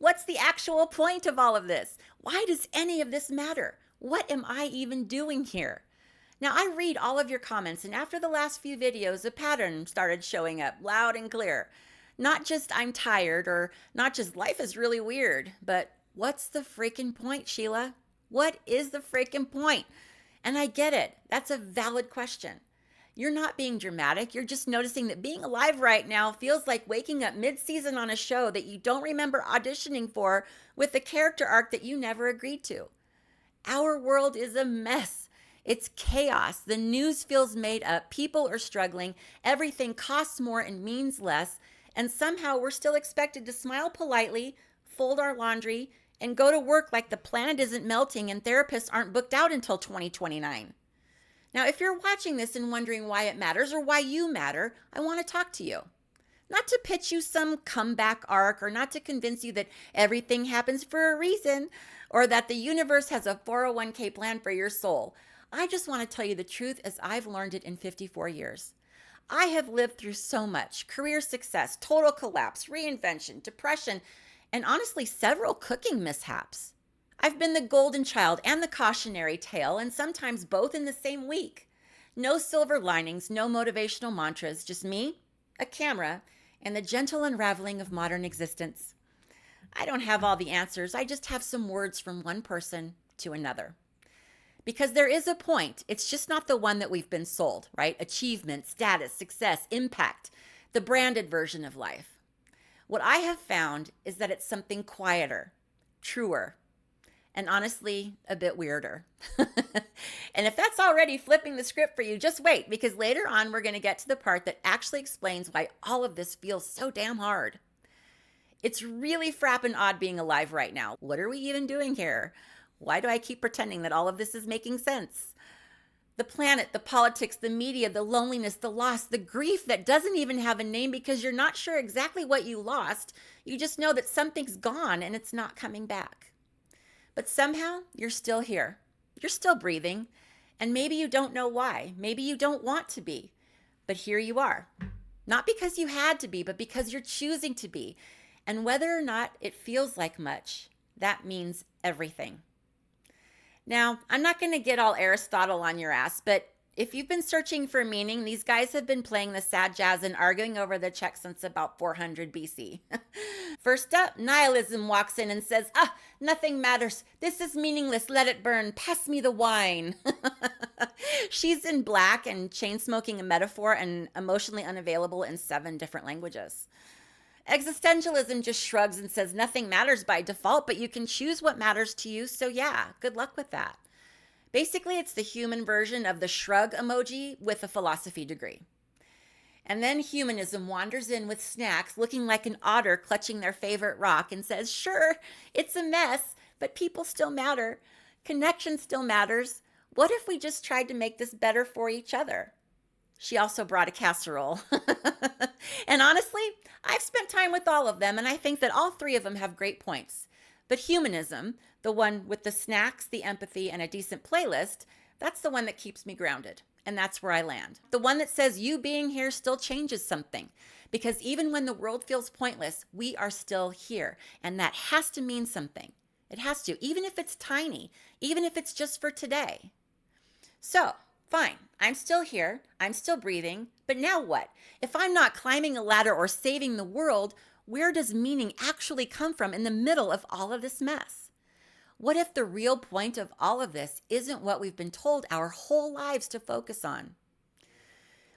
What's the actual point of all of this? Why does any of this matter? What am I even doing here? Now, I read all of your comments, and after the last few videos, a pattern started showing up loud and clear. Not just I'm tired, or not just life is really weird, but what's the freaking point, Sheila? What is the freaking point? And I get it. That's a valid question. You're not being dramatic. You're just noticing that being alive right now feels like waking up mid-season on a show that you don't remember auditioning for with a character arc that you never agreed to. Our world is a mess. It's chaos. The news feels made up. People are struggling. Everything costs more and means less. And somehow we're still expected to smile politely, fold our laundry, and go to work like the planet isn't melting and therapists aren't booked out until 2029. Now, if you're watching this and wondering why it matters or why you matter, I want to talk to you. Not to pitch you some comeback arc, or not to convince you that everything happens for a reason, or that the universe has a 401k plan for your soul. I just want to tell you the truth as I've learned it in 54 years. I have lived through so much: career success, total collapse, reinvention, depression, and honestly, several cooking mishaps. I've been the golden child and the cautionary tale, and sometimes both in the same week. No silver linings, no motivational mantras, just me, a camera, and the gentle unraveling of modern existence. I don't have all the answers. I just have some words from one person to another. Because there is a point. It's just not the one that we've been sold, right? Achievement, status, success, impact, the branded version of life. What I have found is that it's something quieter, truer, and honestly, a bit weirder. And if that's already flipping the script for you, just wait, because later on we're going to get to the part that actually explains why all of this feels so damn hard. It's really frappin' odd being alive right now. What are we even doing here? Why do I keep pretending that all of this is making sense? The planet, the politics, the media, the loneliness, the loss, the grief that doesn't even have a name because you're not sure exactly what you lost. You just know that something's gone and it's not coming back. But somehow you're still here. You're still breathing. And maybe you don't know why. Maybe you don't want to be. But here you are. Not because you had to be, but because you're choosing to be. And whether or not it feels like much, that means everything. Now, I'm not going to get all Aristotle on your ass, but if you've been searching for meaning, these guys have been playing the sad jazz and arguing over the check since about 400 BC. First up, nihilism walks in and says, nothing matters. This is meaningless. Let it burn. Pass me the wine. She's in black and chain smoking a metaphor and emotionally unavailable in 7 different languages. Existentialism just shrugs and says nothing matters by default, but you can choose what matters to you. So yeah, good luck with that. Basically, it's the human version of the shrug emoji with a philosophy degree. And then humanism wanders in with snacks, looking like an otter clutching their favorite rock, and says, sure, it's a mess, but people still matter. Connection still matters. What if we just tried to make this better for each other? She also brought a casserole. And honestly, I've spent time with all of them, and I think that all 3 of them have great points. But humanism, the one with the snacks, the empathy, and a decent playlist, that's the one that keeps me grounded. And that's where I land. The one that says you being here still changes something. Because even when the world feels pointless, we are still here. And that has to mean something. It has to, even if it's tiny, even if it's just for today. So, fine, I'm still here, I'm still breathing, but now what? If I'm not climbing a ladder or saving the world, where does meaning actually come from in the middle of all of this mess? What if the real point of all of this isn't what we've been told our whole lives to focus on?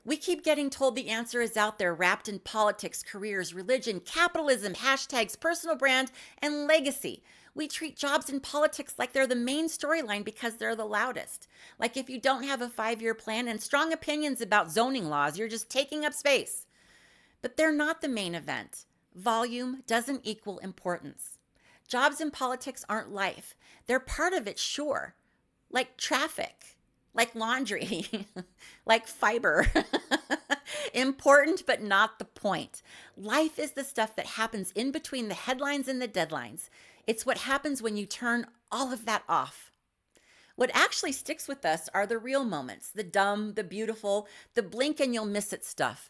We keep getting told the answer is out there, wrapped in politics, careers, religion, capitalism, hashtags, personal brand, and legacy. We treat jobs and politics like they're the main storyline because they're the loudest. Like if you don't have a 5-year plan and strong opinions about zoning laws, you're just taking up space. But they're not the main event. Volume doesn't equal importance. Jobs and politics aren't life. They're part of it, sure. Like traffic, like laundry, like fiber. Important, but not the point. Life is the stuff that happens in between the headlines and the deadlines. It's what happens when you turn all of that off. What actually sticks with us are the real moments, the dumb, the beautiful, the blink and you'll miss it stuff.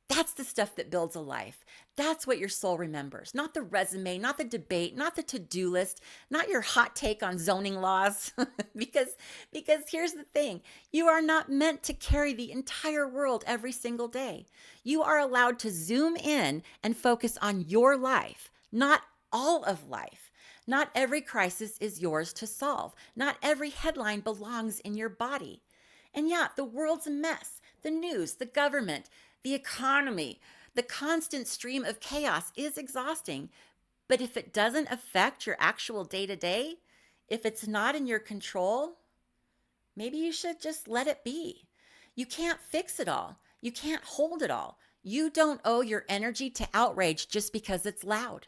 That's the stuff that builds a life. That's what your soul remembers, not the resume, not the debate, not the to-do list, not your hot take on zoning laws. because because here's the thing, you are not meant to carry the entire world every single day. You are allowed to zoom in and focus on your life, not all of life. Not every crisis is yours to solve. Not every headline belongs in your body. And yeah, the world's a mess. The news, the government, the economy, the constant stream of chaos is exhausting. But if it doesn't affect your actual day to day, if it's not in your control, maybe you should just let it be. You can't fix it all. You can't hold it all. You don't owe your energy to outrage just because it's loud.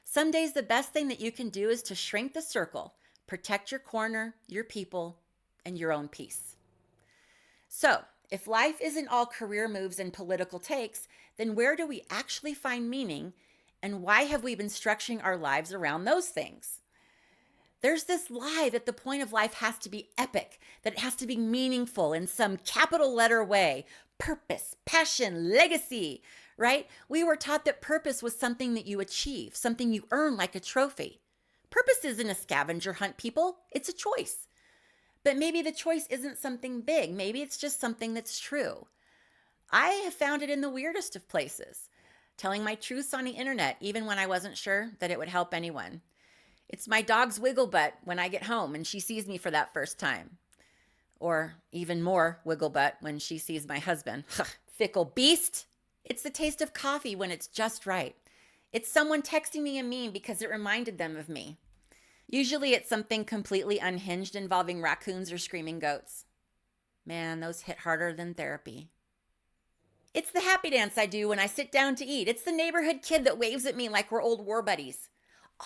Some days, the best thing that you can do is to shrink the circle, protect your corner, your people, and your own peace. So, if life isn't all career moves and political takes, then where do we actually find meaning, and why have we been structuring our lives around those things? There's this lie that the point of life has to be epic, that it has to be meaningful in some capital letter way. Purpose, passion, legacy, right? We were taught that purpose was something that you achieve, something you earn like a trophy. Purpose isn't a scavenger hunt, people. It's a choice. But maybe the choice isn't something big. Maybe it's just something that's true. I have found it in the weirdest of places, telling my truths on the internet, even when I wasn't sure that it would help anyone. It's my dog's wiggle butt when I get home and she sees me for that first time. Or even more wiggle butt when she sees my husband. Fickle beast. It's the taste of coffee when it's just right. It's someone texting me a meme because it reminded them of me. Usually it's something completely unhinged involving raccoons or screaming goats. Man, those hit harder than therapy. It's the happy dance I do when I sit down to eat. It's the neighborhood kid that waves at me like we're old war buddies.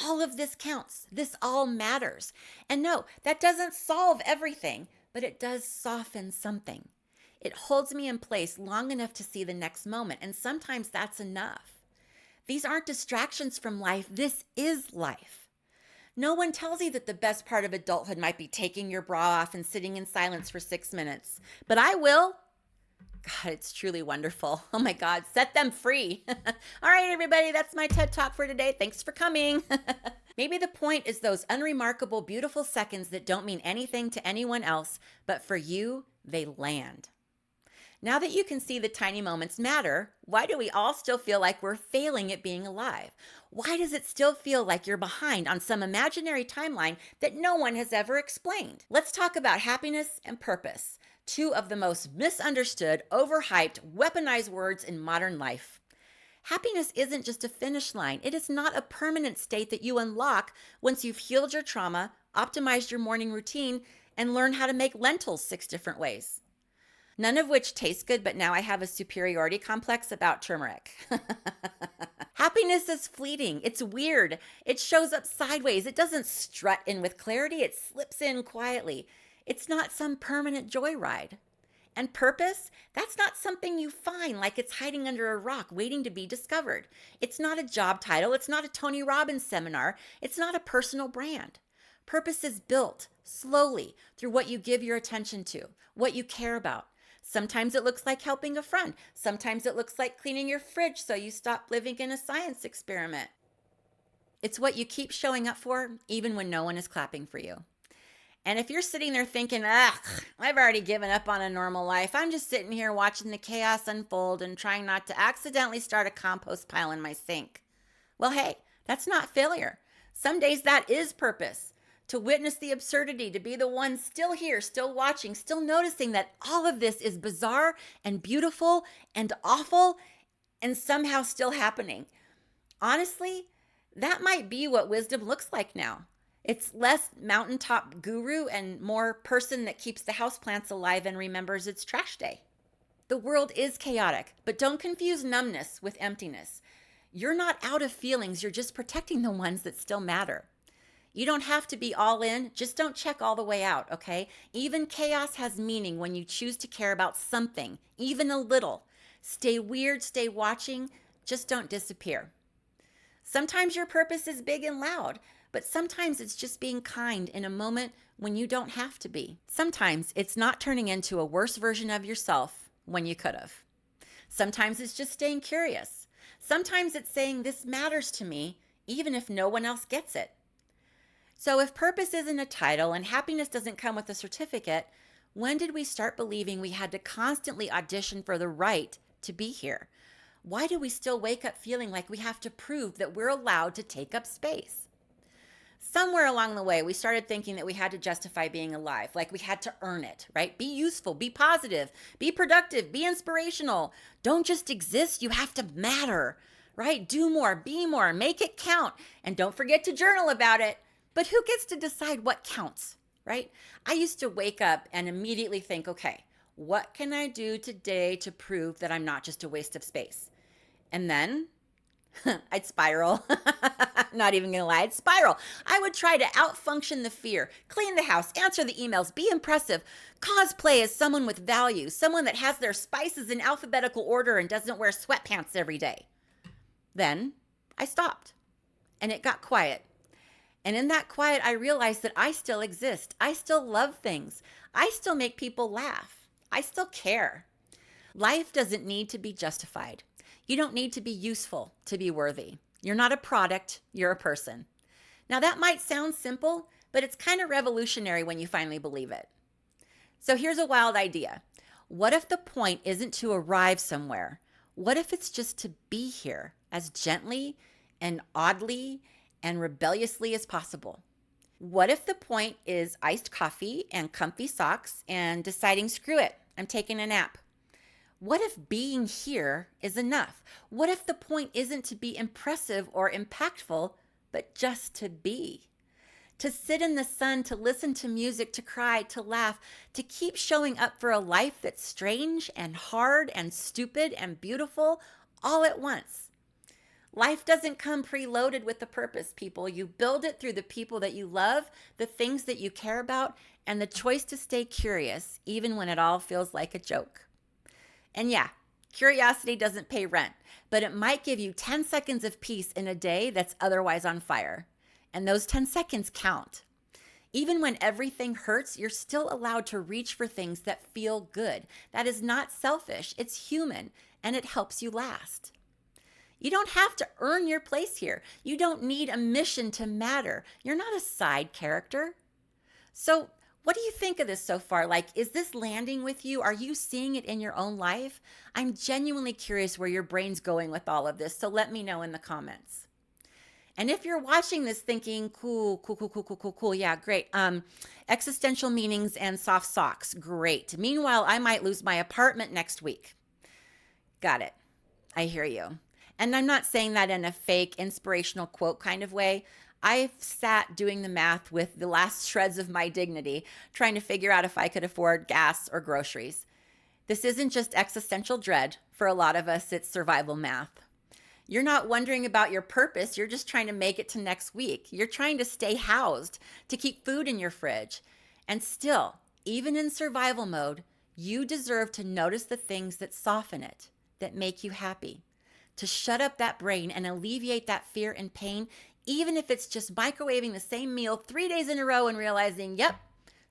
All of this counts. This all matters. And no, that doesn't solve everything, but it does soften something. It holds me in place long enough to see the next moment, and sometimes that's enough. These aren't distractions from life. This is life. No one tells you that the best part of adulthood might be taking your bra off and sitting in silence for 6 minutes, but I will. God, it's truly wonderful. Oh my God, set them free. All right, everybody, that's my TED Talk for today. Thanks for coming. Maybe the point is those unremarkable, beautiful seconds that don't mean anything to anyone else, but for you, they land. Now that you can see the tiny moments matter, why do we all still feel like we're failing at being alive? Why does it still feel like you're behind on some imaginary timeline that no one has ever explained? Let's talk about happiness and purpose, two of the most misunderstood, overhyped, weaponized words in modern life. Happiness isn't just a finish line. It is not a permanent state that you unlock once you've healed your trauma, optimized your morning routine, and learned how to make lentils 6 different ways. None of which taste good, but now I have a superiority complex about turmeric. Happiness is fleeting. It's weird. It shows up sideways. It doesn't strut in with clarity. It slips in quietly. It's not some permanent joyride. And purpose, that's not something you find like it's hiding under a rock waiting to be discovered. It's not a job title. It's not a Tony Robbins seminar. It's not a personal brand. Purpose is built slowly through what you give your attention to, what you care about. Sometimes it looks like helping a friend. Sometimes it looks like cleaning your fridge so you stop living in a science experiment. It's what you keep showing up for, even when no one is clapping for you. And if you're sitting there thinking, I've already given up on a normal life. I'm just sitting here watching the chaos unfold and trying not to accidentally start a compost pile in my sink. Well, hey, that's not failure. Some days that is purpose. To witness the absurdity, to be the one still here, still watching, still noticing that all of this is bizarre and beautiful and awful and somehow still happening. Honestly, that might be what wisdom looks like now. It's less mountaintop guru and more person that keeps the houseplants alive and remembers it's trash day. The world is chaotic, but don't confuse numbness with emptiness. You're not out of feelings, you're just protecting the ones that still matter. You don't have to be all in, just don't check all the way out, okay? Even chaos has meaning when you choose to care about something, even a little. Stay weird, stay watching, just don't disappear. Sometimes your purpose is big and loud, but sometimes it's just being kind in a moment when you don't have to be. Sometimes it's not turning into a worse version of yourself when you could have. Sometimes it's just staying curious. Sometimes it's saying this matters to me, even if no one else gets it. So if purpose isn't a title and happiness doesn't come with a certificate, when did we start believing we had to constantly audition for the right to be here? Why do we still wake up feeling like we have to prove that we're allowed to take up space? Somewhere along the way, we started thinking that we had to justify being alive, like we had to earn it, right? Be useful, be positive, be productive, be inspirational. Don't just exist, you have to matter, right? Do more, be more, make it count, and don't forget to journal about it. But who gets to decide what counts, right? I used to wake up and immediately think, okay, what can I do today to prove that I'm not just a waste of space? And then I'd spiral. Not even gonna lie, I'd spiral. I would try to outfunction the fear, clean the house, answer the emails, be impressive, cosplay as someone with value, someone that has their spices in alphabetical order and doesn't wear sweatpants every day. Then I stopped and it got quiet. And in that quiet, I realized that I still exist. I still love things. I still make people laugh. I still care. Life doesn't need to be justified. You don't need to be useful to be worthy. You're not a product, you're a person. Now that might sound simple, but it's kind of revolutionary when you finally believe it. So here's a wild idea. What if the point isn't to arrive somewhere? What if it's just to be here as gently and oddly and rebelliously as possible? What if the point is iced coffee and comfy socks and deciding, screw it, I'm taking a nap? What if being here is enough? What if the point isn't to be impressive or impactful, but just to be? To sit in the sun, to listen to music, to cry, to laugh, to keep showing up for a life that's strange and hard and stupid and beautiful all at once. Life doesn't come preloaded with a purpose, people. You build it through the people that you love, the things that you care about, and the choice to stay curious, even when it all feels like a joke. And yeah, curiosity doesn't pay rent, but it might give you 10 seconds of peace in a day that's otherwise on fire. And those 10 seconds count. Even when everything hurts, you're still allowed to reach for things that feel good. That is not selfish, it's human, and it helps you last. You don't have to earn your place here. You don't need a mission to matter. You're not a side character. So, what do you think of this so far? Like, is this landing with you? Are you seeing it in your own life? I'm genuinely curious where your brain's going with all of this, so let me know in the comments. And if you're watching this thinking, cool, yeah, great. Existential meanings and soft socks, great. Meanwhile, I might lose my apartment next week. Got it. I hear you. And I'm not saying that in a fake inspirational quote kind of way. I've sat doing the math with the last shreds of my dignity, trying to figure out if I could afford gas or groceries. This isn't just existential dread. For a lot of us, it's survival math. You're not wondering about your purpose. You're just trying to make it to next week. You're trying to stay housed, to keep food in your fridge. And still, even in survival mode, you deserve to notice the things that soften it, that make you happy. To shut up that brain and alleviate that fear and pain, even if it's just microwaving the same meal 3 days in a row and realizing, yep,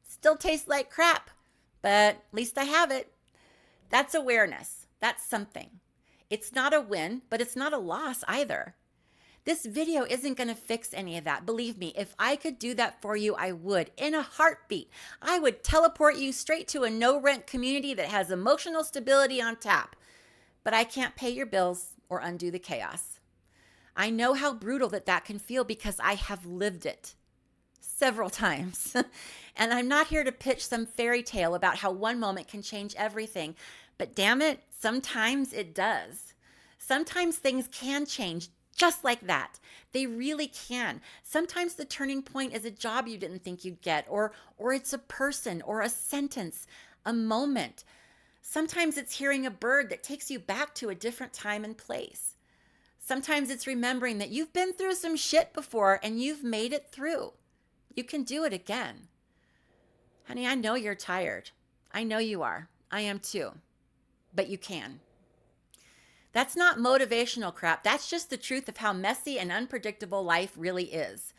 still tastes like crap, but at least I have it. That's awareness. That's something. It's not a win, but it's not a loss either. This video isn't going to fix any of that. Believe me, if I could do that for you, I would. In a heartbeat, I would teleport you straight to a no-rent community that has emotional stability on tap. But I can't pay your bills or undo the chaos. I know how brutal that can feel because I have lived it several times. And I'm not here to pitch some fairy tale about how one moment can change everything. But damn it, sometimes it does. Sometimes things can change just like that. They really can. Sometimes the turning point is a job you didn't think you'd get, or it's a person, or a sentence, a moment. Sometimes it's hearing a bird that takes you back to a different time and place. Sometimes it's remembering that you've been through some shit before and you've made it through. You can do it again. Honey, I know you're tired. I know you are. I am too. But you can. That's not motivational crap. That's just the truth of how messy and unpredictable life really is.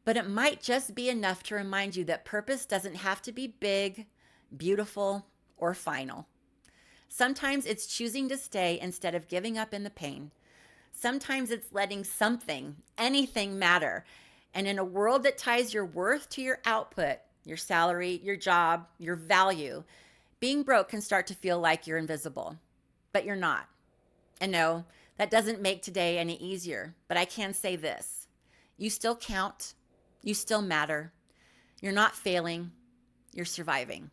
But it might just be enough to remind you that purpose doesn't have to be big, beautiful, or final. Sometimes it's choosing to stay instead of giving up in the pain. Sometimes it's letting something, anything matter. And in a world that ties your worth to your output, your salary, your job, your value, being broke can start to feel like you're invisible. But you're not. And no, that doesn't make today any easier. But I can say this: you still count. You still matter. You're not failing. You're surviving.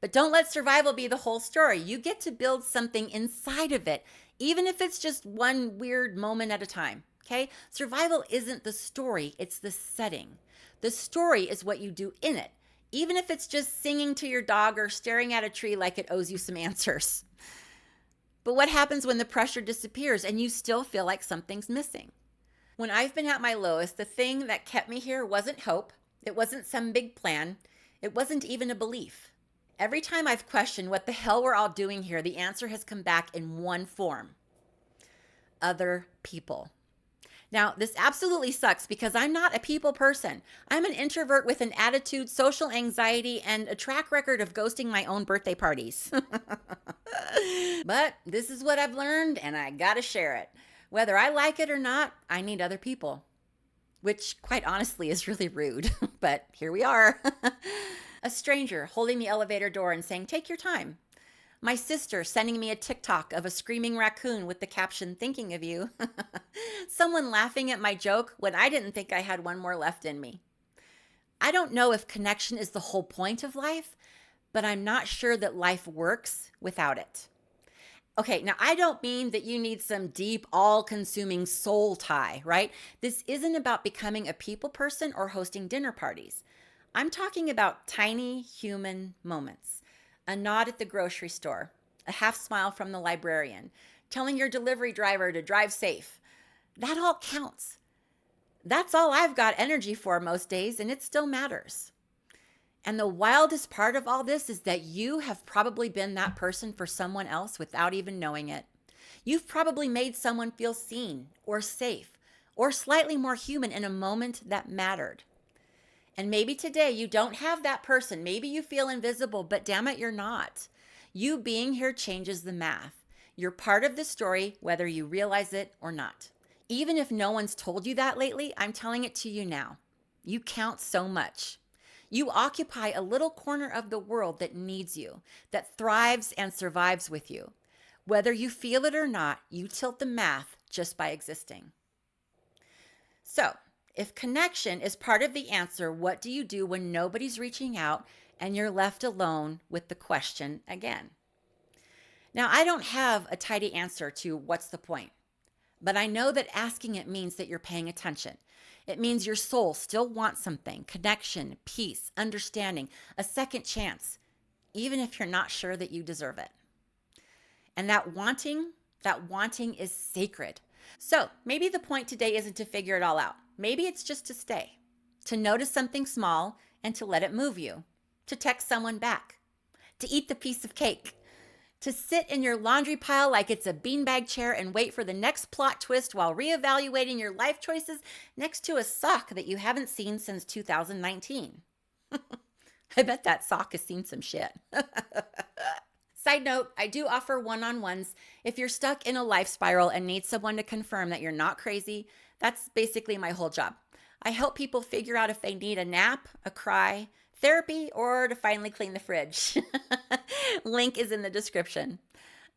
But don't let survival be the whole story. You get to build something inside of it, even if it's just one weird moment at a time. Okay? Survival isn't the story, it's the setting. The story is what you do in it, even if it's just singing to your dog or staring at a tree like it owes you some answers. But what happens when the pressure disappears and you still feel like something's missing? When I've been at my lowest, the thing that kept me here wasn't hope. It wasn't some big plan. It wasn't even a belief. Every time I've questioned what the hell we're all doing here, the answer has come back in one form: other people. Now, this absolutely sucks because I'm not a people person. I'm an introvert with an attitude, social anxiety, and a track record of ghosting my own birthday parties. But this is what I've learned, and I gotta share it. Whether I like it or not, I need other people. Which, quite honestly, is really rude, but here we are. A stranger holding the elevator door and saying, "Take your time." My sister sending me a TikTok of a screaming raccoon with the caption, "Thinking of you." Someone laughing at my joke when I didn't think I had one more left in me. I don't know if connection is the whole point of life, but I'm not sure that life works without it. Okay, now I don't mean that you need some deep, all-consuming soul tie, right? This isn't about becoming a people person or hosting dinner parties. I'm talking about tiny human moments. A nod at the grocery store, a half smile from the librarian, telling your delivery driver to drive safe. That all counts. That's all I've got energy for most days, and it still matters. And the wildest part of all this is that you have probably been that person for someone else without even knowing it. You've probably made someone feel seen or safe or slightly more human in a moment that mattered. And maybe today you don't have that person. Maybe you feel invisible, but damn it, you're not. You being here changes the math. You're part of the story, whether you realize it or not. Even if no one's told you that lately, I'm telling it to you now. You count so much. You occupy a little corner of the world that needs you, that thrives and survives with you. Whether you feel it or not, you tilt the math just by existing. So, if connection is part of the answer, what do you do when nobody's reaching out and you're left alone with the question again? Now, I don't have a tidy answer to what's the point, but I know that asking it means that you're paying attention. It means your soul still wants something: connection, peace, understanding, a second chance, even if you're not sure that you deserve it. And that wanting is sacred. So maybe the point today isn't to figure it all out. Maybe it's just to stay, to notice something small and to let it move you, to text someone back, to eat the piece of cake, to sit in your laundry pile like it's a beanbag chair and wait for the next plot twist while reevaluating your life choices next to a sock that you haven't seen since 2019. I bet that sock has seen some shit. Side note, I do offer one-on-ones. If you're stuck in a life spiral and need someone to confirm that you're not crazy, that's basically my whole job. I help people figure out if they need a nap, a cry, therapy, or to finally clean the fridge. Link is in the description.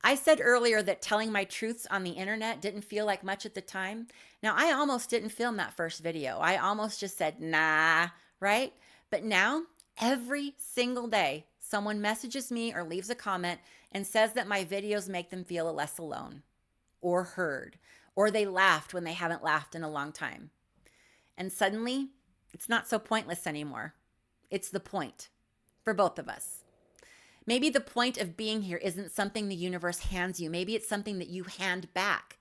I said earlier that telling my truths on the internet didn't feel like much at the time. Now, I almost didn't film that first video. I almost just said, nah, right? But now, every single day, someone messages me or leaves a comment and says that my videos make them feel less alone or heard, or they laughed when they haven't laughed in a long time. And suddenly, it's not so pointless anymore. It's the point for both of us. Maybe the point of being here isn't something the universe hands you. Maybe it's something that you hand back.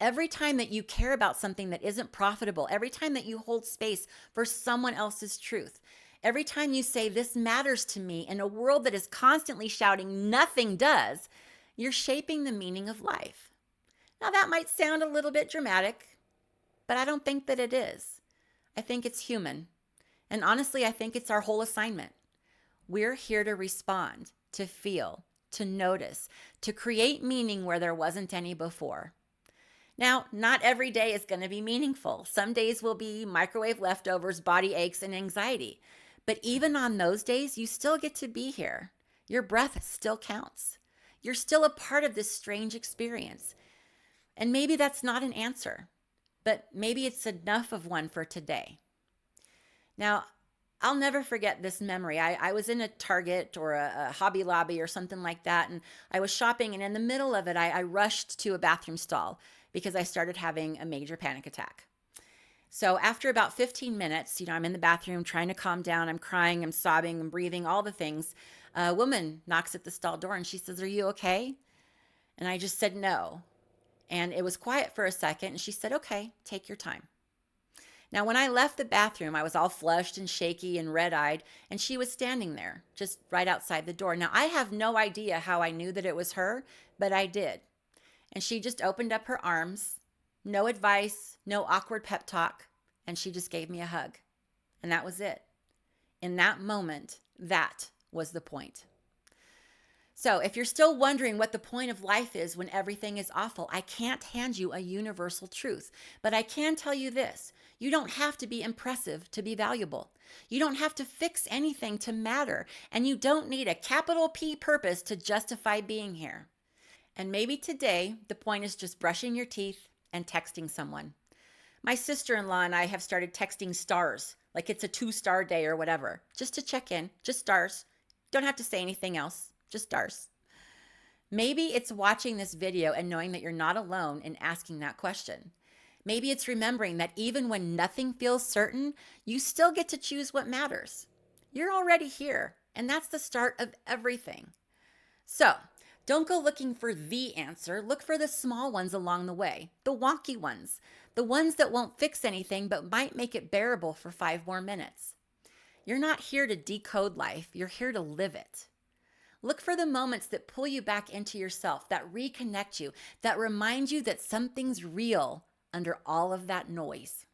Every time that you care about something that isn't profitable, every time that you hold space for someone else's truth, every time you say, "This matters to me," in a world that is constantly shouting, "Nothing does," you're shaping the meaning of life. Now, that might sound a little bit dramatic, but I don't think that it is. I think it's human. And honestly, I think it's our whole assignment. We're here to respond, to feel, to notice, to create meaning where there wasn't any before. Now, not every day is going to be meaningful. Some days will be microwave leftovers, body aches, and anxiety. But even on those days, you still get to be here. Your breath still counts. You're still a part of this strange experience. And maybe that's not an answer, but maybe it's enough of one for today. Now, I'll never forget this memory. I was in a Target or a Hobby Lobby or something like that, and I was shopping, and in the middle of it, I rushed to a bathroom stall because I started having a major panic attack. So after about 15 minutes, I'm in the bathroom trying to calm down. I'm crying, I'm sobbing, I'm breathing, all the things. A woman knocks at the stall door and she says, "Are you okay?" And I just said no. And it was quiet for a second, and she said, "Okay, take your time." Now, when I left the bathroom, I was all flushed and shaky and red-eyed, and she was standing there, just right outside the door. Now, I have no idea how I knew that it was her, but I did. And she just opened up her arms, no advice, no awkward pep talk, and she just gave me a hug. And that was it. In that moment, that was the point. So if you're still wondering what the point of life is when everything is awful, I can't hand you a universal truth, but I can tell you this. You don't have to be impressive to be valuable. You don't have to fix anything to matter, and you don't need a capital P purpose to justify being here. And maybe today, the point is just brushing your teeth and texting someone. My sister-in-law and I have started texting stars, like it's a 2-star day or whatever, just to check in, just stars. Don't have to say anything else. Just stars. Maybe it's watching this video and knowing that you're not alone in asking that question. Maybe it's remembering that even when nothing feels certain, you still get to choose what matters. You're already here, and that's the start of everything. So, don't go looking for the answer. Look for the small ones along the way, the wonky ones, the ones that won't fix anything but might make it bearable for 5 more minutes. You're not here to decode life. You're here to live it. Look for the moments that pull you back into yourself, that reconnect you, that remind you that something's real under all of that noise.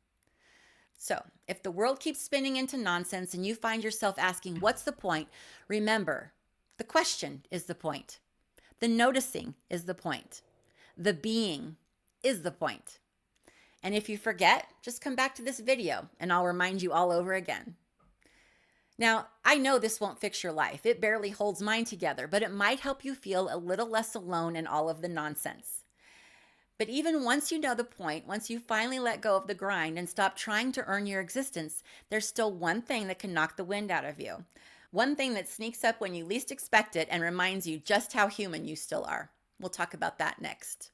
So, if the world keeps spinning into nonsense and you find yourself asking, "What's the point?" remember, the question is the point. The noticing is the point. The being is the point. And if you forget, just come back to this video and I'll remind you all over again. Now, I know this won't fix your life. It barely holds mine together, but it might help you feel a little less alone in all of the nonsense. But even once you know the point, once you finally let go of the grind and stop trying to earn your existence, there's still one thing that can knock the wind out of you. One thing that sneaks up when you least expect it and reminds you just how human you still are. We'll talk about that next.